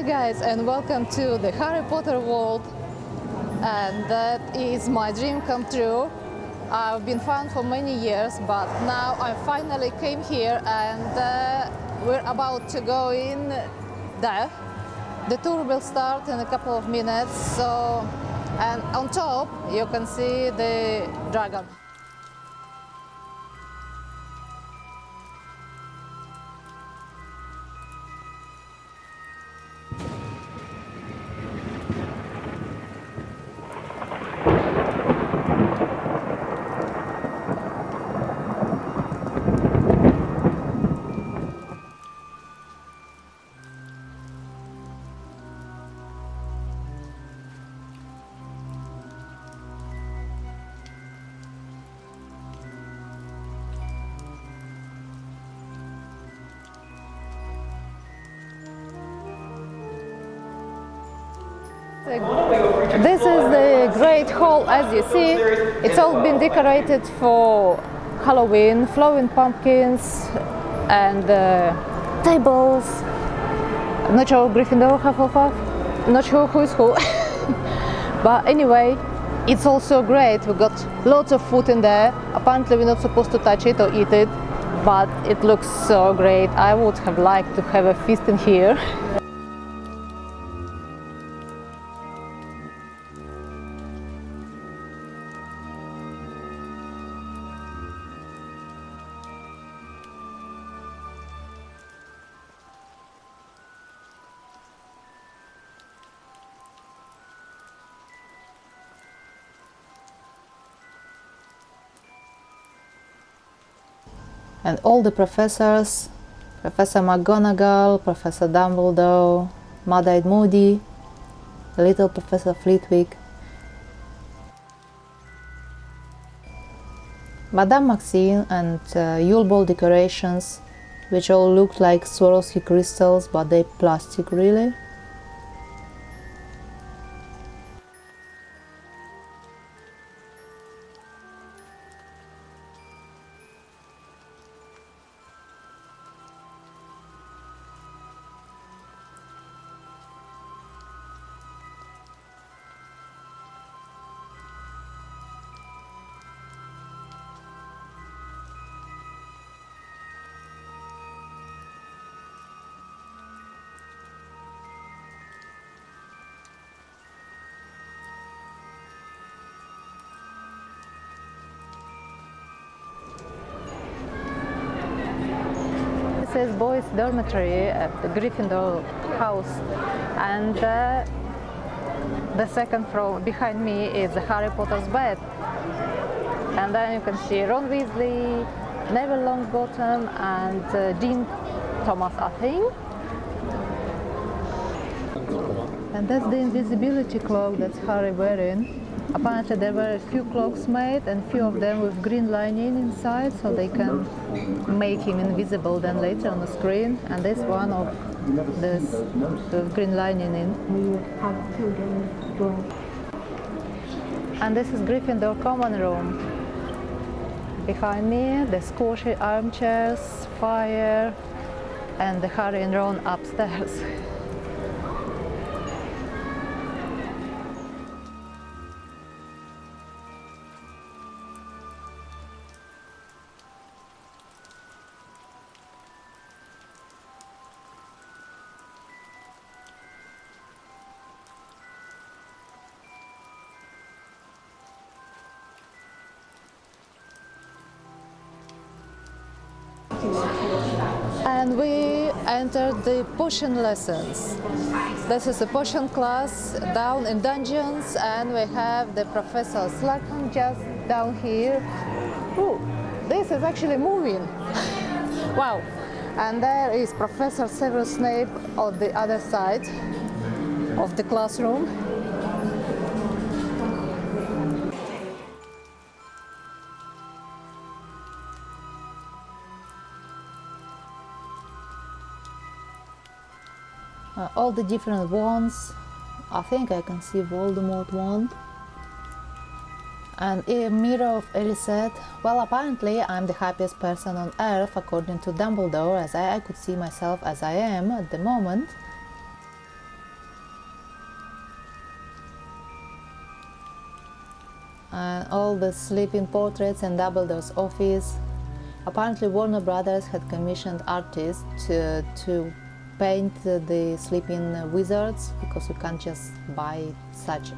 guys, and welcome to the Harry Potter world, and that is my dream come true. I've been fan for many years, but now I finally came here, and we're about to go in there. The tour will start in a couple of minutes, and on top you can see the dragon. This is the great hall, as you see. It's all been decorated for Halloween, flowing pumpkins and tables. I'm not sure Gryffindor, Hufflepuff, not sure who is who. But anyway, it's also great. We've got lots of food in there. Apparently we're not supposed to touch it or eat it, but it looks so great. I would have liked to have a feast in here. And all the professors, Professor McGonagall, Professor Dumbledore, Mad-Eyed Moody, the little Professor Flitwick, Madame Maxine, and Yule Ball decorations, which all look like Swarovski crystals, but they're plastic really. This is boys' dormitory at the Gryffindor house, and the second floor behind me is Harry Potter's bed, and then you can see Ron Weasley, Neville Longbottom, and Dean Thomas, I think. And that's the invisibility cloak that's Harry wearing. Apparently there were a few cloaks made, and few of them with green lining inside, so they can make him invisible then later on the screen. And this one of this with green lining in. And this is Gryffindor common room. Behind me, the squashy armchairs, fire, and the Harry and Ron upstairs. And we entered the potion lessons. This is a potion class down in dungeons, and we have the Professor Slughorn just down here. Ooh, this is actually moving. Wow. And there is Professor Severus Snape on the other side of the classroom. All the different wands. I think I can see Voldemort wand. And a mirror of Elisabeth. Well, apparently I'm the happiest person on earth according to Dumbledore, as I could see myself as I am at the moment. and all the sleeping portraits in Dumbledore's office. Apparently Warner Brothers had commissioned artists to paint the sleeping wizards, because you can't just buy such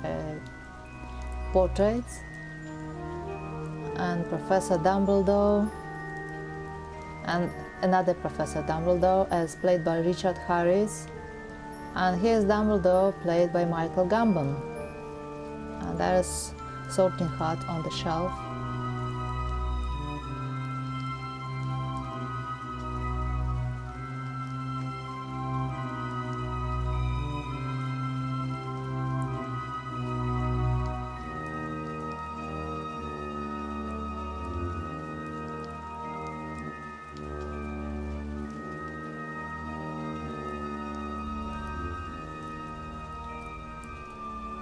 portraits. And Professor Dumbledore, and another Professor Dumbledore, as played by Richard Harris, and here's Dumbledore, played by Michael Gambon. And there's Sorting Hat on the shelf.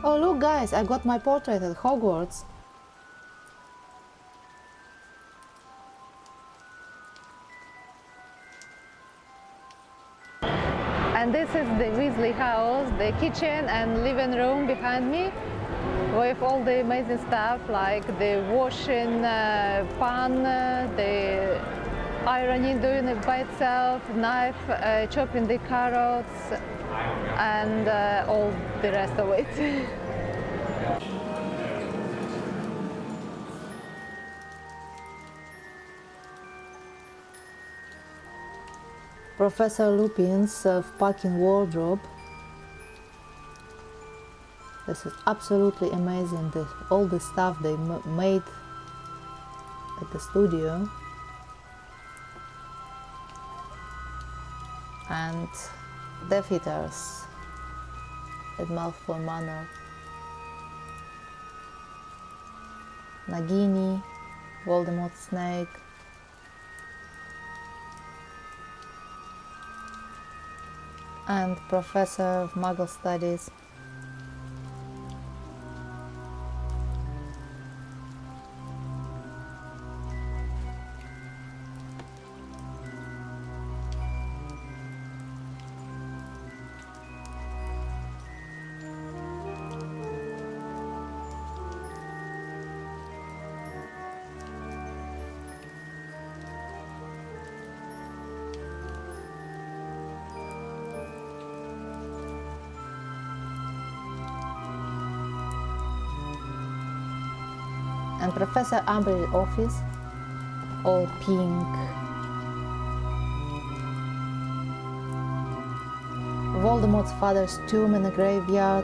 Oh look guys, I got my portrait at Hogwarts. And this is the Weasley house, the kitchen and living room behind me, with all the amazing stuff like the washing pan, the ironing doing it by itself, knife chopping the carrots, and all the rest of it. Professor Lupin's packing wardrobe. This is absolutely amazing, all the stuff they made at the studio. And Death Eaters at Mouthful Manor. Nagini, Voldemort's snake. And Professor of Muggle Studies. And Professor Umbridge's office, all pink. Voldemort's father's tomb in the graveyard.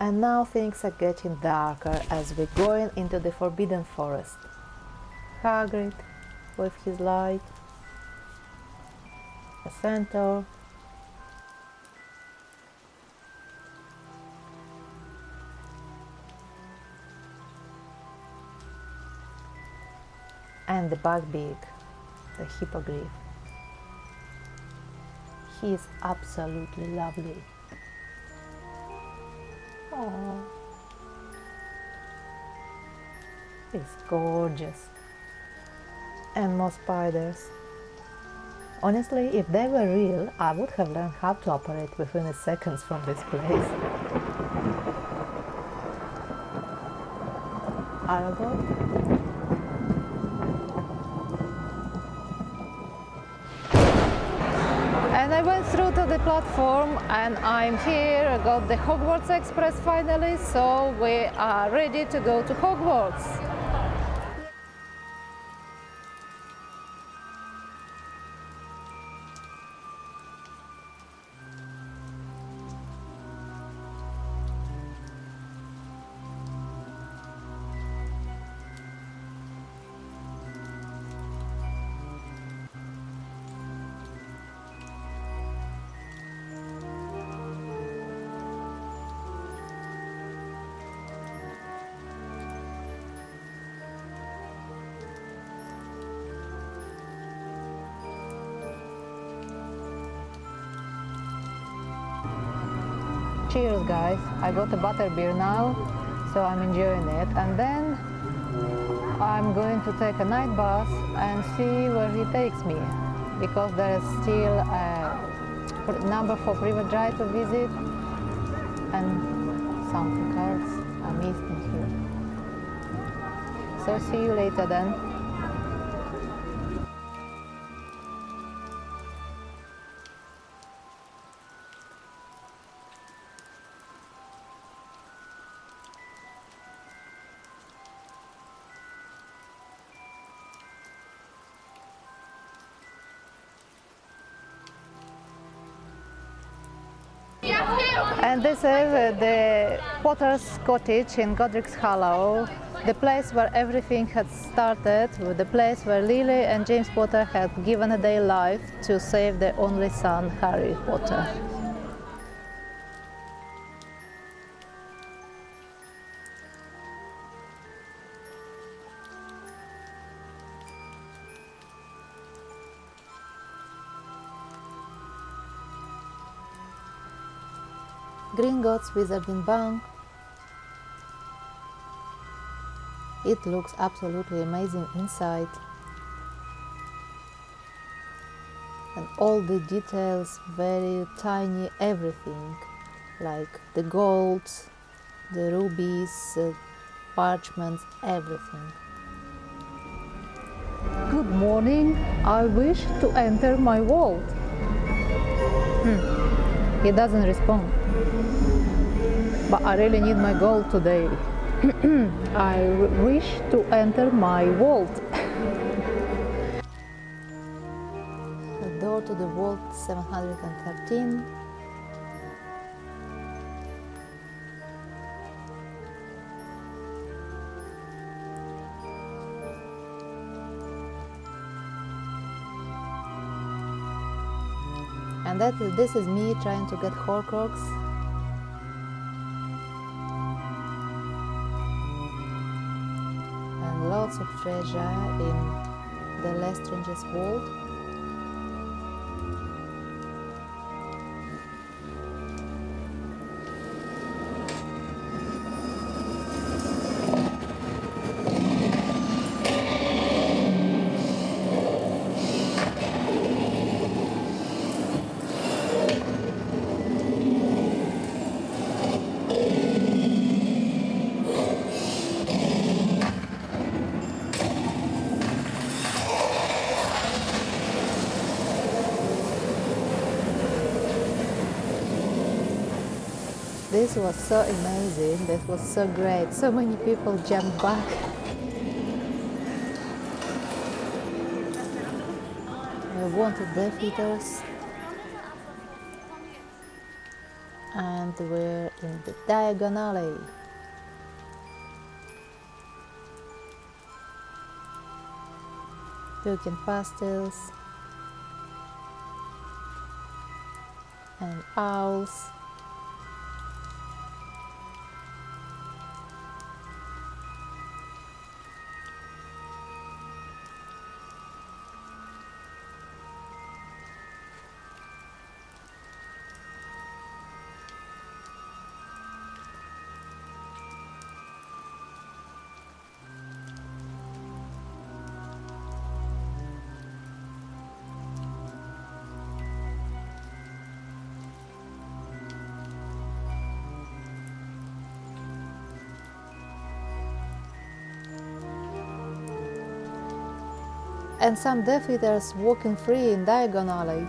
And now things are getting darker as we're going into the Forbidden Forest. Hagrid with his light, a centaur, and the Buckbeak, the hippogriff. He is absolutely lovely. Oh, he's gorgeous. And more spiders. Honestly, if they were real, I would have learned how to operate within seconds from this place. Aragorn. And I went through to the platform and I'm here. I got the Hogwarts Express finally, so we are ready to go to Hogwarts. Cheers guys, I got a butterbeer now, so I'm enjoying it. And then I'm going to take a night bus and see where he takes me, because there is still a number for private drive to visit and something else I missed in here. So see you later then. And this is the Potter's Cottage in Godric's Hollow, the place where everything had started, the place where Lily and James Potter had given their life to save their only son, Harry Potter. Gringotts Wizarding Bank. It looks absolutely amazing inside. And all the details, very tiny everything, like the golds, the rubies, parchments, everything. Good morning, I wish to enter my vault. He doesn't respond. But I really need my gold today. I wish to enter my vault. The door to the vault 713. And this is me trying to get Horcrux. And lots of treasure in the Lestrange's vault. This was so amazing, this was so great, so many people jumped back. I wanted Death Eaters. And we're in the Diagon Alley. Pumpkin pastels and owls. And some Death Eaters walking free in Diagon Alley.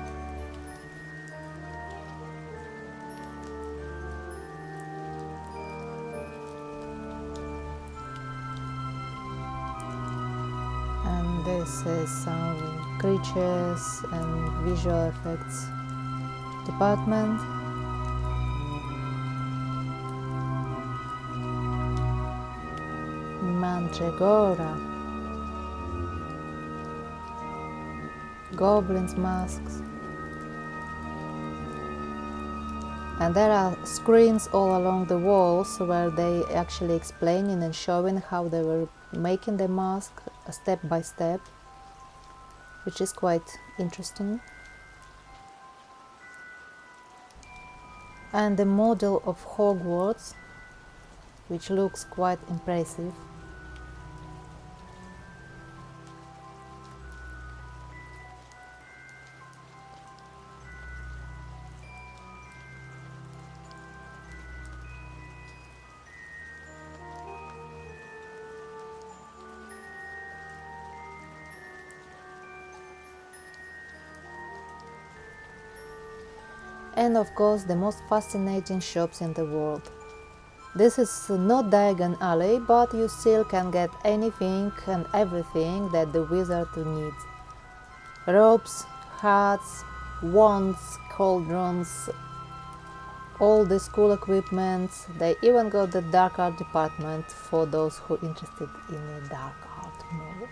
And this is some creatures and visual effects department. Mandragora. Goblins' masks. And there are screens all along the walls where they actually explaining and showing how they were making the mask step by step, which is quite interesting. And the model of Hogwarts, which looks quite impressive. and of course the most fascinating shops in the world. This is not Diagon Alley, but you still can get anything and everything that the wizard needs. Ropes, hats, wands, cauldrons, all the school equipment. They even got the dark art department for those who are interested in the dark art more.